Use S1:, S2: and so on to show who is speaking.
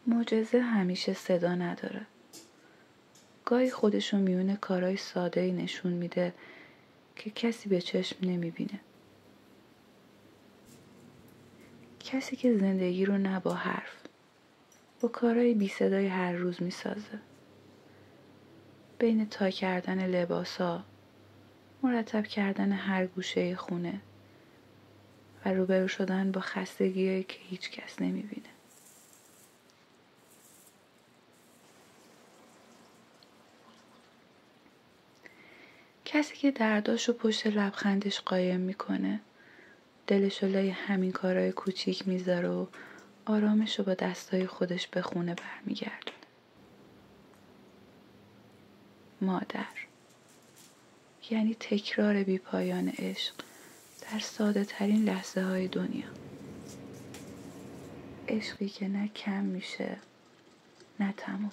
S1: معجزه همیشه صدا نداره. گاهی خودشو میونه کارهای ساده‌ای نشون میده که کسی به چشم نمیبینه. کسی که زندگی رو نه با حرف، با کارهای بی صدای هر روز میسازه. بین تا کردن لباسا، مرتب کردن هر گوشه خونه و روبرو شدن با خستگی‌هایی که هیچ کس نمیبینه. کسی که درداشو پشت لبخندش قایم میکنه، دلشو لای همین کارهای کوچیک میذاره و آرامشو با دستای خودش به خونه برمیگردونه. مادر یعنی تکرار بی پایان عشق در ساده ترین لحظه های دنیا. عشقی که نه کم میشه نه تموم.